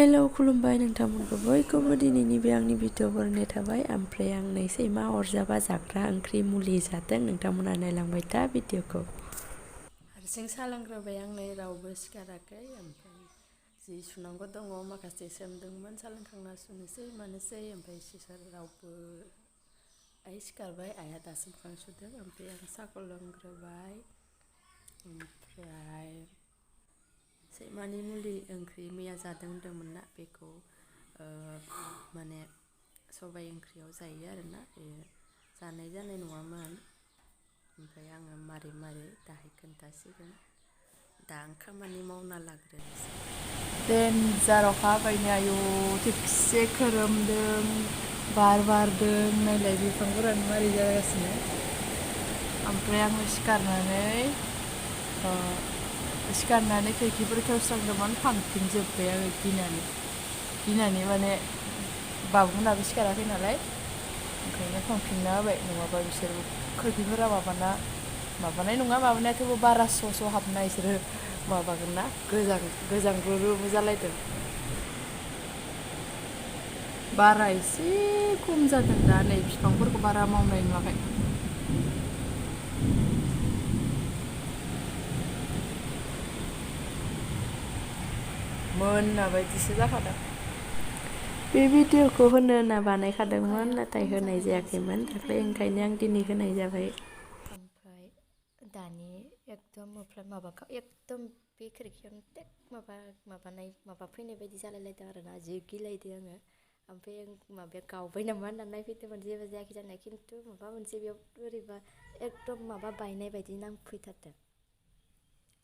Hello खुलुमबाय नोंथांमोनखौ बयखौबो दिनैनि बे आंनि भिडिअ बरनाय थाबाय। ओमफ्राय आं नै सैमा अरजाबा जाग्रा ओंख्रि मुलि जादों। नोंथांमोना नायलांबाय था भिडिअखौ। हारसिं सा लोंग्रोबाय आं नै रावबो सिखाराखै। ओमफ्राय जि सुनांगौ दङ माखासे सोमदोंमोन, सा लोंखांना सुनोसै मानोसै। ओमफ्राय सिसोर रावबो आइ सिखारबाय, आइया दासो मोखां सुदों। ओमफ्राय आं साहाखौ लोंग्रोबाय। ओमफ्राय सैमानि मुलि ओंख्रि मैया जादों होन्दोंमोन ना, बेखौ माने सबाइ ओंख्रियाव जायो आरोना। बे जानाय जानाय नङामोन। ओमफ्राय आङो मारै दाहाय खोन्थासिगोन। दा आं खामानि मावना लाग्रोनोसै। देन्जार अखा हाबायनो आयु थिगसे खोरोमदों, बार बारदों। नायलाय बिफांफोरानो मारै जागासिनो। ओमफ्राय आङो सिखारनानै खिरखिफोर खेवस्रांदोंमोन, फांफिनजोब्बाय आङो गिनानै माने बाबुमोनाबो सिखाराखै नालाय, ओंखायनो फांफिनना होबाय। नङाबा बिसोर खिरखिफोरा माबानाय नङा, माबानाया थेवबो बारा स्र' हाबना इसोरो माबागोन ना, गोजांग्रुबो जालायदों। बारा एसे खम जादों दा, नै बिफांफोरखौ बारा मावनाय नुवाखै। मोना बायदिसो जाखादों। बे भिडिअखौ होनो होनना बानायखादोंमोन, अखाया नाथाय खम होनाय जानानै जायाखैमोन एसे फ्रि दाख्लै, फ्रि ओंखायनो हादों। आं दिनै होनाय जाबाय। ओमफ्राय दानि एकदम बे खिरखियावनो टेक माबा फैनाय बायदि जालायलायदों आरोना, जि गिलायदों आङो। ओमफ्राय आं माबाया गावबाय नामा होननानै नायफैदोंमोन, जेबो जायाखै जानाया, खिन्थु माबा मोनसे बेयाव बोरैबा एकदम माबा बायनाय बायदि नांफैथारदों।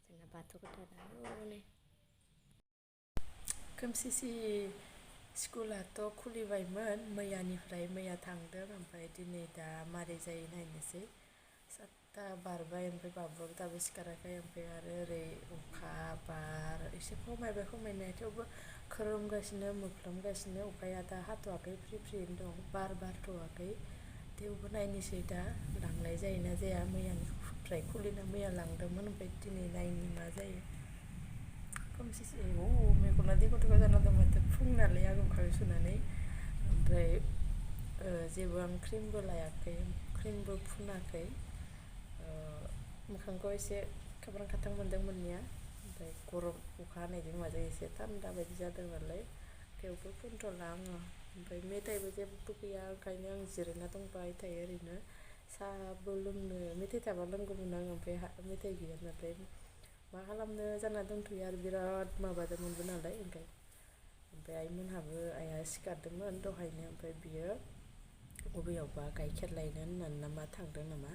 जोंना बाथौ गोथारानो खोमसि स्कुलाथ' खुलिबायमोन मैयानिफ्राय, मैया थांदों। ओमफ्राय दिनै दा मारै जायो नायनोसै। 7ता बारबाय, ओमफ्राय बाबुआबो दाबो सिखाराखै। ओमफ्राय आरो ओरै अखा बार एसे खमायनाय, थेवबो खोरोमगासिनो मोफ्लामगासिनो। अखाया दा हाथ'वाखै, फ्रि दं, बार बारथ'वाखै। थेवबो नायनोसै दा लांनाय जायोना जाया। मैयानिफ्राय खुलिना मैया लांदोंमोन, ओमफ्राय दिनै नायनि मा जायो। खोमसि मेगना देखो जाना दं माथो फुंनालाय आं मोखां सुनानै। ओमफ्राय जेबो आं क्रिमबो लायाखै, क्रिमबो फुनाखै। मोखांखौ एसे खाब्रां खाथां मोनदों मोननाया। ओमफ्राय गरम अखा हानायजों माजों एसे थान्दा बायदि जादों नालाय, थेवबो फुनथ'ला आङो। ओमफ्राय मेथाइबो जेबो गैया, ओंखायनो आं जिरायना दंबाय थायो ओरैनो। साहाबो लोंनो मेथाइ थाबा लोंगौमोन आं, ओमफ्राय मेथाइ गैया नालाय मा खालामनो जाना दंथ'यो आरो बिराद माबादोंमोनबो नालाय। ओमफ्राय आइमोनहाबो, आइया सिखारदोंमोन दहायनो। ओमफ्राय बियो बबेयावबा गाइखेर लायनो होननानै नामा थांदों नामा।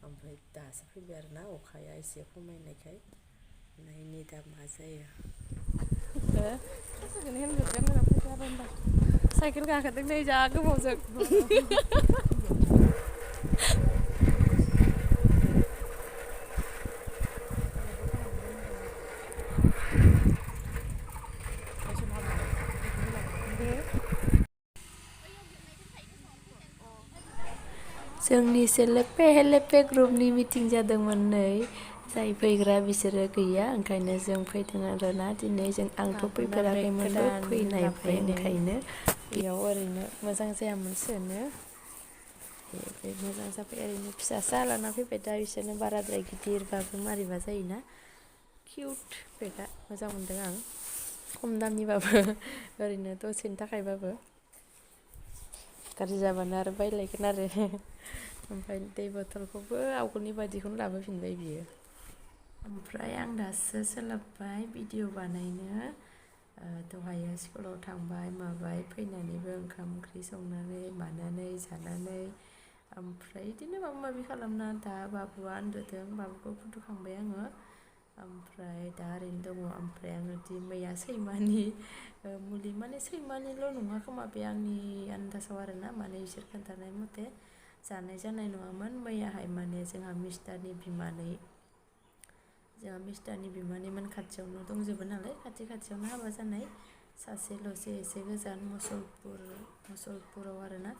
ओमफ्राय दासो फैबाय आरोना, अखाया एसे खमायनायखाय। नायनि दा मा जायो। साइकेल गाखोदों नै जा गोबावजों। जोंनि सेलेपे ग्रुपनि मिटिं जादोंमोन नै। जाय फैग्रा बिसोरो गैया, ओंखायनो जों फैदों आरोना दिनै। आंथ' बाबुना बेग फैफेराखैमोनबो, गोदान फैनायबाय लाबोबाय नै ओंखायनो। बेयाव ओरैनो मोजां जायामोन सोनो। बे मोजां जाबाय, ओरैनो फिसासा लाना फैबाय। दा बिसोरनो बाराद्राय गिदिरबाबो मारैबा जायोना। किउट बेगा मोजां मोनदों आं, खम दामनिबाबो ओरैनो दसेनि थाखायबाबो। गाज्रि जाबानो आरो बायलायगोन आरो। ओमफ्राय दै बथलखौबो आवगोलनि बायदिखौनो लाबोफिनबाय बियो। ओमफ्राय आं दासो सोलाबबाय भिडिअ बानायनो। दहायो स्कुलाव थांबाय माबाय, फैनानैबो ओंखाम ओंख्रि संनानै मानानै जानानै, ओमफ्राय बिदिनो माबा माबि खालामना दा बाबुआ उन्दुदों, बाबुखौ फुथुखांबाय आङो। ओमफ्राय दा ओरैनो दङ। ओमफ्राय आङो मैया सैमानि मुलि, माने सैमानिल' नङा खोमा बे आंनि आन्दाजाव आरोना, माने बिसोर खोन्थानाय मथे जानाय जानाय नङामोन। मैयाहाय माने जोंहा मिस्टारनि बिमानैमोन खाथियावनो दंजोबो नालाय, खाथियावनो हाबा जानाय। सासेल'सो एसे गोजान मुसलपुराव आरोना।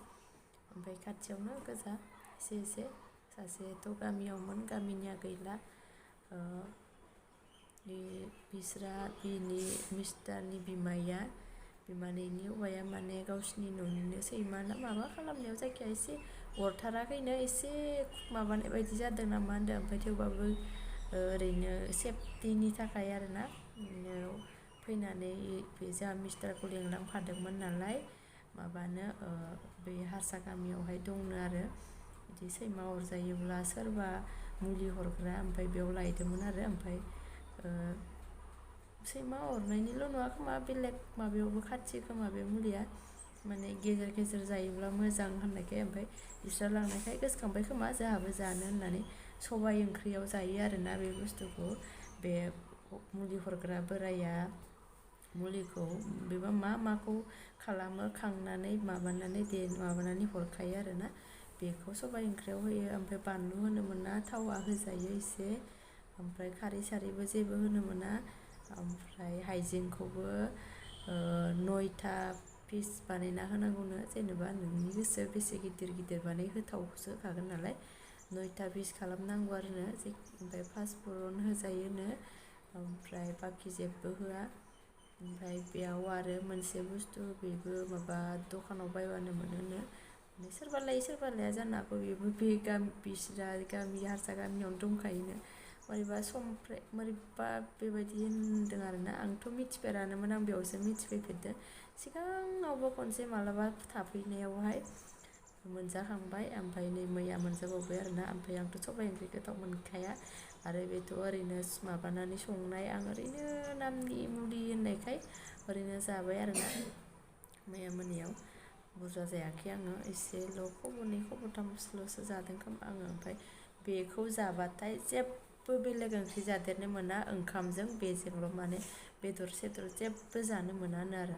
ओमफ्राय खाथियावनो गोजा एसे सासेथ' गामियावमोन, गामिनिया गैला। बिनि मिस्टारनि बिमाया बिमानैनि हौवाया माने गावसिनि न'निनो सैमा ना माबा खालामनायाव जायखिया एसे अरथाराखैनो एसे माबानाय बायदि जादों नामा होनदों ओमफ्राय थेवबाबो ओरैनो सेफटिनि थाखाय आरोना फैनानै बे जोंहा मिस्टारखौ लिंलांफादोंमोन नालाय माबानो बे हारसा गामियावहाय दंनो आरो बिदि सैमा अरजायोब्ला सोरबा मुलि हरग्रा ओमफ्राय बेयाव लायदोंमोन आरो ओमफ्राय सैमा अरनायनिल' नङा खोमा बेलेग माबायावबो खाथि खोमा बे मुलिया माने गेजेर गेजेर जायोब्ला मोजां होननायखाय ओमफ्राय बिस्रा लांनायखाय गोसोखांबाय खोमा जोंहाबो जानो होननानै सबाइ ओंख्रियाव जायो आरोना बे बुस्थुखौ बे मुलि हरग्रा बोराया मुलिखौ बेबा माखौ खालामो खांनानै माबानानै हरखायो आरोना बेखौ सबाइ ओंख्रियाव होयो ओमफ्राय बानलु होनो मोना थावा होजायो एसे ओमफ्राय खारै सारैबो जेबो होनो मोना ओमफ्राय हाइजेंखौबो 9था पिस बानायना होनांगौनो जेनेबा नोंनि गोसो बेसे गिदिर गिदिर बानाय होथावसो होखागोन नालाय 9था पिस खालामनांगौ आरोनो ओमफ्राय पासफुरन होजायोनो ओमफ्राय बाखि जेबो होआ ओमफ्राय बेयाव आरो मोनसे बुस्थु बेबो माबा दखानाव बायबानो मोनोनो माने सोरबा लायै सोरबा लाया जानो हागौ बेबो बे बिस्रा गामि हारसा गामियावनो दंखायोनो बोरैबा बेबायदि होनदों आरोना आंथ' मिथिफेरानोमोन आं बेयावसो मिथिफैफेरदों सिगाङावबो खनसे मालाबा थाफैनायावहाय मोनजाखांबाय ओमफ्राय नै मैया मोनजाबावबाय आरोना ओमफ्राय आंथ' सबाइ ओंख्रि गोथाव मोनखाया आरो बेथ' ओरैनो माबानानै संनाय आं ओरैनो नामनि मुलि होननायखाय ओरैनो जाबाय आरोना मैया मोनायाव बुरजा जायाखै आङो एसेल' खब'नै खब'थामसोल'सो जादों खोमा आङो ओमफ्राय बेखौ जाबाथाय जेबो बेलेग ओंख्रि जादेरनो मोना ओंखामजों बेजोंल' माने बेदर सेदर जेबो जानो मोनानो आरो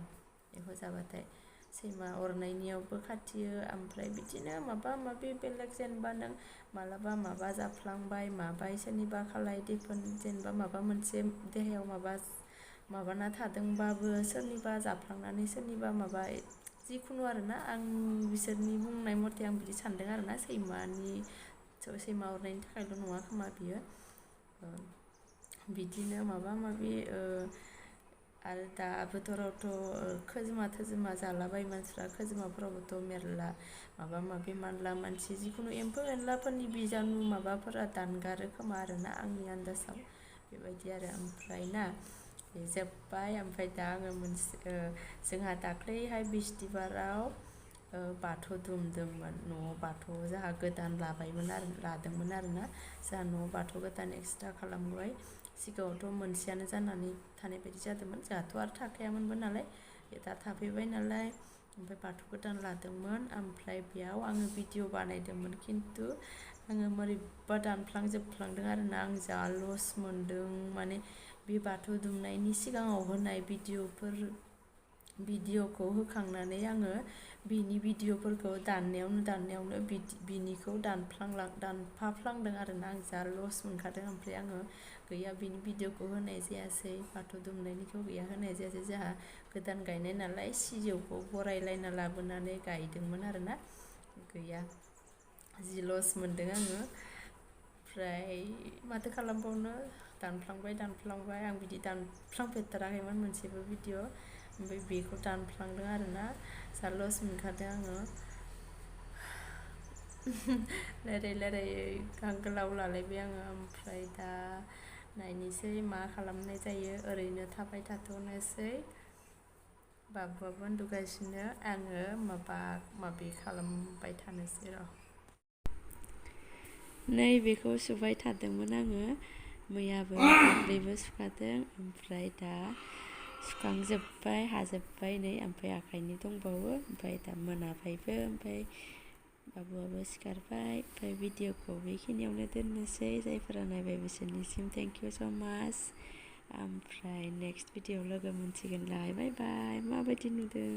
बेखौ जाबाथाय सैमा अरनायनियावबो खाथियो ओमफ्राय बिदिनो माबा माबि बेलेग जेनेबा नों मालाबा माबा जाफ्लांबाय माबाय सोरनिबा खालाय दैफोन जेनेबा माबा मोनसे देहायाव माबाना थादोंबाबो सोरनिबा जाफ्लांनानै सोरनिबा माबा जिखुनु आरोना आं बिसोरनि बुंनाय मथे आं बिदि सानदों आरोना सैमा अरनायनि थाखायल' नङा खोमा बियो बिदिनो माबा माबि आरो दा बोथोरावथ' खोजोमा जालाबायो मानसिफ्रा खोजोमाफोरावबोथ' मेरला माबा माबि मानला मानसि जिखुनु एम्फौ एनलाफोरनि बिजानु माबाफोरा दानगारो खोमा आरोना आंनि आन्दाजाव बेबायदि आरो ओमफ्राय ना बे जोब्बाय ओमफ्राय दा आङो मोनसे जोंहा दाख्लैहाय बिस्थिबाराव बाथौ दुमदोंमोन न'आव बाथौ जोंहा गोदान लादोंमोन आरोना जोंहा न'आव बाथौ गोदान एक्सट्रा खालामबाय सिगाङावथ' मोनसेयानो जानानै थानाय बायदि जादोंमोन जोंहाथ' आरो थाखायामोनबो नालाय दा थाफैबाय नालाय ओमफ्राय बाथौ गोदान लादोंमोन ओमफ्राय बेयाव आङो भिडिअ बानायदोंमोन खिन्थु आङो बोरैबा दानफ्लांजोबफ्लांदों आरोना आं जा लस मोनदों माने बे बाथौ दुमनायनि सिगाङाव होनाय भिडिअखौ होखांनानै आङो बिनि भिडिअफोरखौ दाननायावनो बिनिखौ दानफाफ्लांदों आरोना आं जा लस मोनखादों ओमफ्राय आङो गैया बिनि भिडिअखौ होनाय जायासै बाथौ दुमनायनिखौ गैया होनाय जायासै जोंहा गोदान गायनाय नालाय सिजौखौ बरायलायना लाबोनानै गायदोंमोन आरोना गैया जि लस मोनदों आङो ओमफ्राय माथो खालामबावनो दानफ्लांबाय आं बिदि दानफ्लांफेरथाराखैमोन मोनसेबो भिडिअ ओमफ्राय बेखौ दानफ्लांदों आरोना जा लस मोनखादों आङो रायलायै गोलाव लालायबाय आङो ओमफ्राय दा नायनोसै मा खालामनाय जायो ओरैनो थाबाय थाथ'नोसै बाबुआबो उन्दुगासिनो आङो माबि खालामबाय थानोसै र' नै बेखौ सुबाय थादोंमोन आङो मैयाबो दाख्लैबो सुखादों ओमफ्राय दा सुखांजोब्बाय हाजोब्बाय नै ओमफ्राय आखाइनि दंबावो ओमफ्राय दा मोनाबायबो ओमफ्राय बाबुआबो सिखारबाय ओमफ्राय भिडिअखौ बेखिनियावनो दोननोसै जायफोरा नायबाय बिसोरनिसिम थेंक इउ स' माच ओमफ्राय नेक्स्ट भिडिअ लोगो मोनसिगोनलाय बाय बाय माबायदि नुदों